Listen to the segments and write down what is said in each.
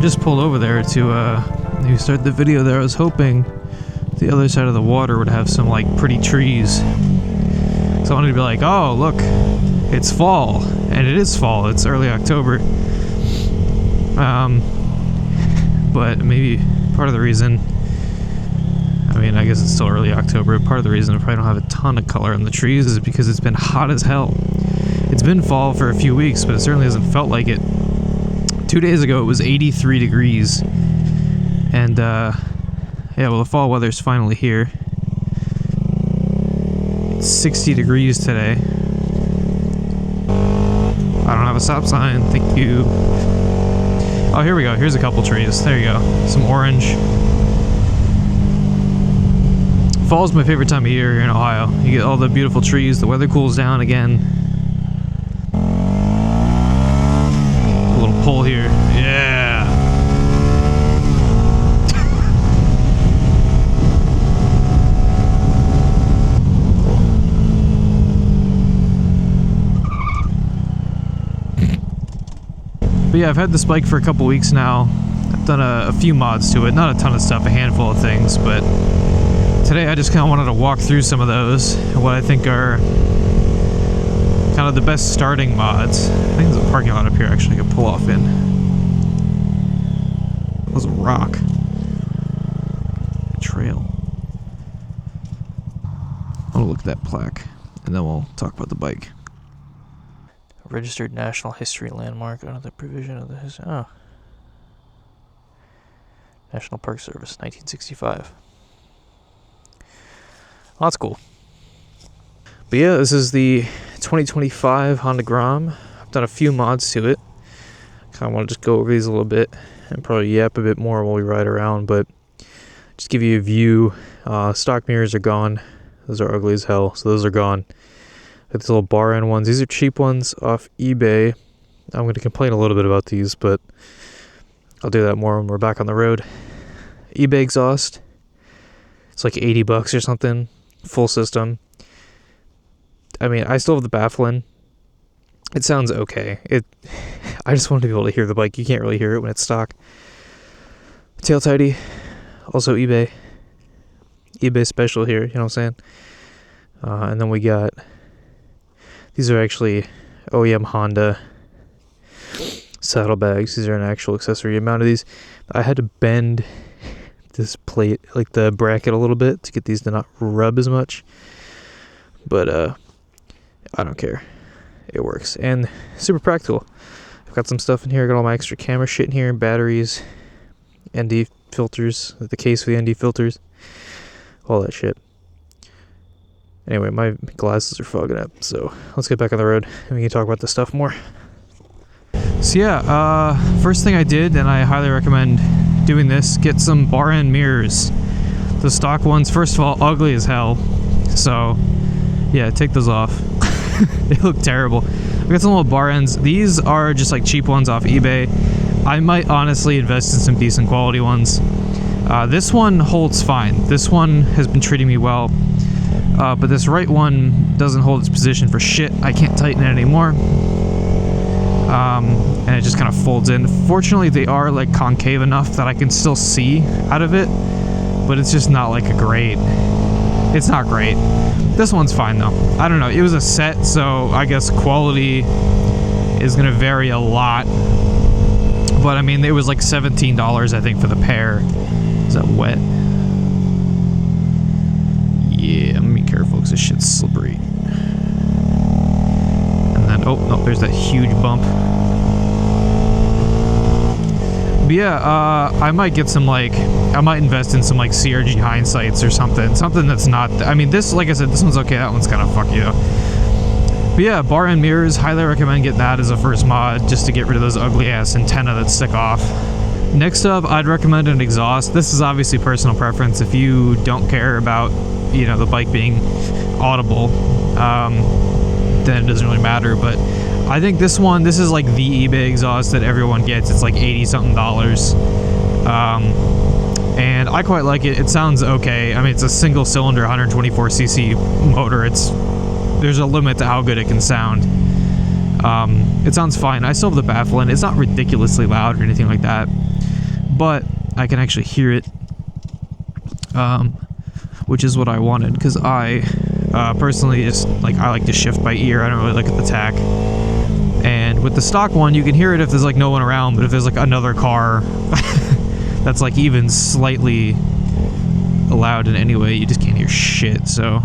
just pulled over there to start the video there. I was hoping the other side of the water would have some like pretty trees. So I wanted to be like, oh look, it's fall. And it is fall, it's early October. But maybe part of the reason, I mean, I guess it's still early October, part of the reason I probably don't have a ton of color on the trees is because it's been hot as hell. It's been fall for a few weeks, but it certainly hasn't felt like it. 2 days ago, it was 83 degrees. And, yeah, well, the fall weather's finally here. It's 60 degrees today. I don't have a stop sign, thank you. Oh, here we go. Here's a couple trees. There you go. Some orange. Fall's my favorite time of year here in Ohio. You get all the beautiful trees. The weather cools down again. A little pull here. Yeah. But yeah, I've had this bike for a couple weeks now. I've done a few mods to it, not a ton of stuff, a handful of things, but today I just kind of wanted to walk through some of those, what I think are kind of the best starting mods. I think there's a parking lot up here actually I could pull off in. That was a rock. Trail. I'll look at that plaque, and then we'll talk about the bike. Registered National History Landmark under the provision of the National Park Service, 1965. Well, that's cool. But yeah, this is the 2025 Honda Grom. I've done a few mods to it. Kind of want to just go over these a little bit and probably yap a bit more while we ride around, but just give you a view. Stock mirrors are gone. Those are ugly as hell, so those are gone. These little bar end ones. These are cheap ones off eBay. I'm going to complain a little bit about these, but I'll do that more when we're back on the road. eBay exhaust. It's like $80 or something. Full system. I mean, I still have the baffling. It sounds okay. I just want to be able to hear the bike. You can't really hear it when it's stock. Tail tidy. Also eBay. eBay special here, you know what I'm saying? And then we got... These are actually OEM Honda saddlebags. These are an actual accessory. Amount of these, I had to bend this plate, like the bracket, a little bit to get these to not rub as much. But I don't care. It works and super practical. I've got some stuff in here. I got all my extra camera shit in here, batteries, ND filters, the case for the ND filters, all that shit. Anyway, my glasses are fogging up, so let's get back on the road and we can talk about this stuff more. So yeah, first thing I did, and I highly recommend doing this, get some bar end mirrors. The stock ones, first of all, ugly as hell. So yeah, take those off. They look terrible. We got some little bar ends. These are just like cheap ones off eBay. I might honestly invest in some decent quality ones. This one holds fine. This one has been treating me well. But this right one doesn't hold its position for shit. I can't tighten it anymore. And it just kind of folds in. Fortunately, they are like concave enough that I can still see out of it, but it's just not like a great... It's not great. This one's fine though. I don't know. It was a set, so I guess quality is going to vary a lot. But I mean, it was like $17, I think, for the pair. Is that wet? Yeah, I'm gonna be careful because this shit's slippery. And then, oh, no, there's that huge bump. But yeah, I might get some, like, I might invest in some, like, CRG hindsights or something. Something that's not, I mean, this, like I said, this one's okay. That one's kind of fuck you. But yeah, bar end mirrors, highly recommend getting that as a first mod, just to get rid of those ugly-ass antenna that stick off. Next up, I'd recommend an exhaust. This is obviously personal preference. If you don't care about, you know, the bike being audible, then it doesn't really matter. But I think this one, this is like the eBay exhaust that everyone gets. It's like $80-something. And I quite like it. It sounds okay. I mean, it's a single cylinder 124cc motor. There's a limit to how good it can sound. It sounds fine. I still have the baffle in. It's not ridiculously loud or anything like that. but I can actually hear it, which is what I wanted, because I personally just I like to shift by ear. I don't really look at the tach. And with the stock one, you can hear it if there's no one around, but if there's another car that's even slightly loud in any way, you just can't hear shit. So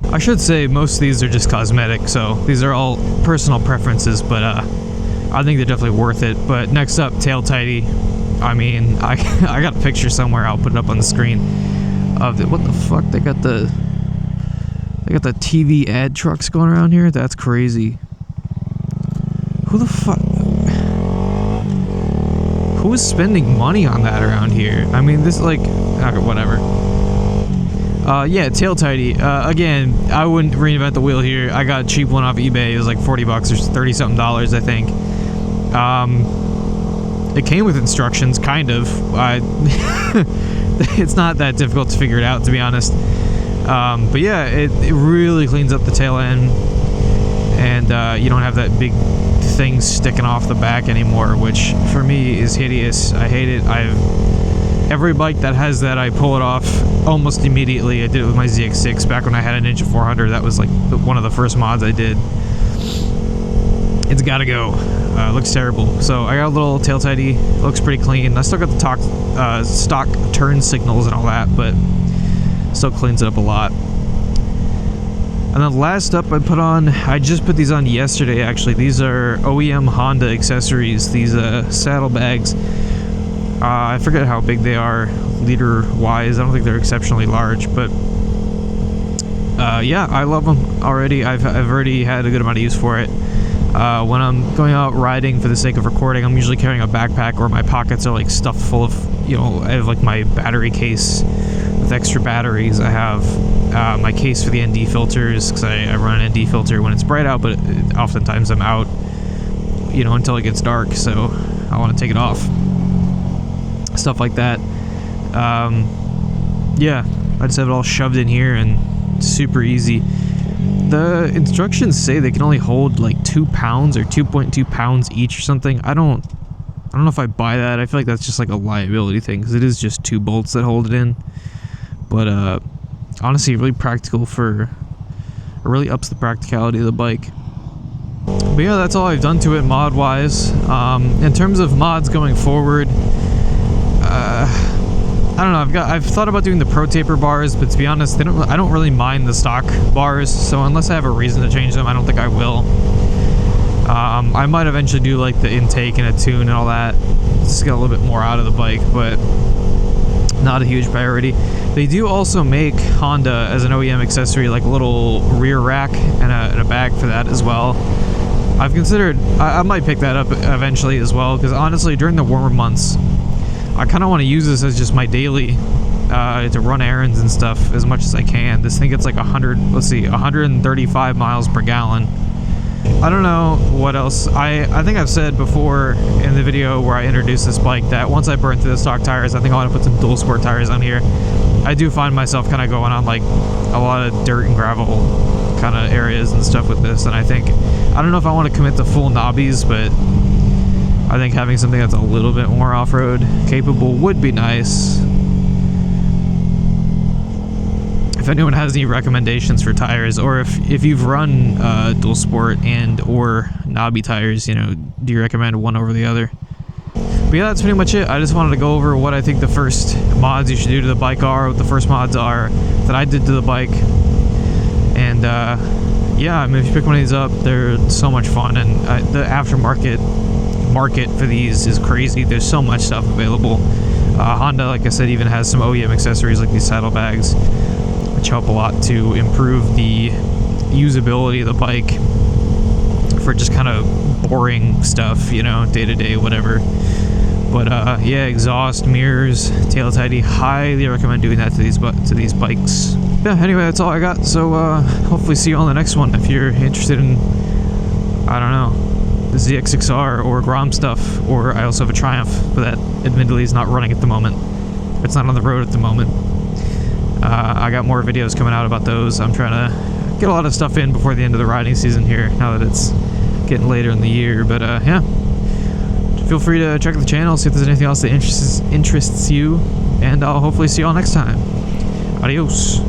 I should say most of these are just cosmetic, so these are all personal preferences, but I think they're definitely worth it. But next up, tail tidy. I mean, I got a picture somewhere. I'll put it up on the screen of it. What the fuck? They got the TV ad trucks going around here. That's crazy. Who the fuck? Who is spending money on that around here? I mean, this okay, whatever. Yeah, tail tidy. Again, I wouldn't reinvent the wheel here. I got a cheap one off eBay. It was $40 or $30-something, I think. It came with instructions, kind of. It's not that difficult to figure it out, to be honest. But yeah, it really cleans up the tail end, and you don't have that big thing sticking off the back anymore, which for me is hideous. I hate it. Every bike that has that, I pull it off almost immediately. I did it with my ZX6 back when I had a Ninja 400. That was one of the first mods I did. It's gotta go. Looks terrible. So I got a little tail tidy. Looks pretty clean. I still got the stock turn signals and all that, but still cleans it up a lot. And then last up, I just put these on yesterday, actually. These are OEM Honda accessories, these saddlebags. I forget how big they are liter-wise. I don't think they're exceptionally large, but yeah, I love them already. I've already had a good amount of use for it. When I'm going out riding for the sake of recording, I'm usually carrying a backpack, or my pockets are stuffed full of, I have my battery case with extra batteries. I have my case for the ND filters, because I run an ND filter when it's bright out, but oftentimes I'm out, until it gets dark, so I want to take it off. Stuff like that. Yeah, I just have it all shoved in here, and super easy. The instructions say they can only hold 2 pounds or 2.2 pounds each or something. I don't know if I buy that. I feel like that's just a liability thing, because it is just 2 bolts that hold it in. But honestly, really practical it really ups the practicality of the bike. But yeah, that's all I've done to it mod wise. In terms of mods going forward, I don't know. I've thought about doing the Pro Taper bars, but to be honest, I don't really mind the stock bars. So unless I have a reason to change them, I don't think I will. I might eventually do the intake and a tune and all that, just get a little bit more out of the bike, but not a huge priority. They do also make Honda as an OEM accessory, a little rear rack and a bag for that as well. I've considered I might pick that up eventually as well, because honestly, during the warmer months, I kind of want to use this as just my daily to run errands and stuff as much as I can. This thing gets 135 miles per gallon. I don't know what else. I think I've said before in the video where I introduced this bike that once I burn through the stock tires, I think I want to put some dual sport tires on here. I do find myself kind of going on a lot of dirt and gravel kind of areas and stuff with this, and I don't know if I want to commit to full knobbies, but I think having something that's a little bit more off-road capable would be nice. If anyone has any recommendations for tires, or if you've run dual sport and or knobby tires, do you recommend one over the other? But yeah, that's pretty much it. I just wanted to go over what I think the first mods you should do to the bike are, what the first mods are that I did to the bike. And yeah, I mean, if you pick one of these up, they're so much fun, and the aftermarket market for these is crazy. There's so much stuff available. Honda, like I said, even has some OEM accessories like these saddlebags, which help a lot to improve the usability of the bike for just kind of boring stuff, day to day, whatever. But yeah, exhaust, mirrors, tail tidy, highly recommend doing that to these bikes. Yeah, anyway, that's all I got. So hopefully see you on the next one. If you're interested in, I don't know, the ZX6R or Grom stuff, or I also have a Triumph, but that admittedly is not running at the moment. It's not on the road at the moment. I got more videos coming out about those. I'm trying to get a lot of stuff in before the end of the riding season here, now that it's getting later in the year. But yeah, feel free to check the channel, see if there's anything else that interests you, and I'll hopefully see you all next time. Adios.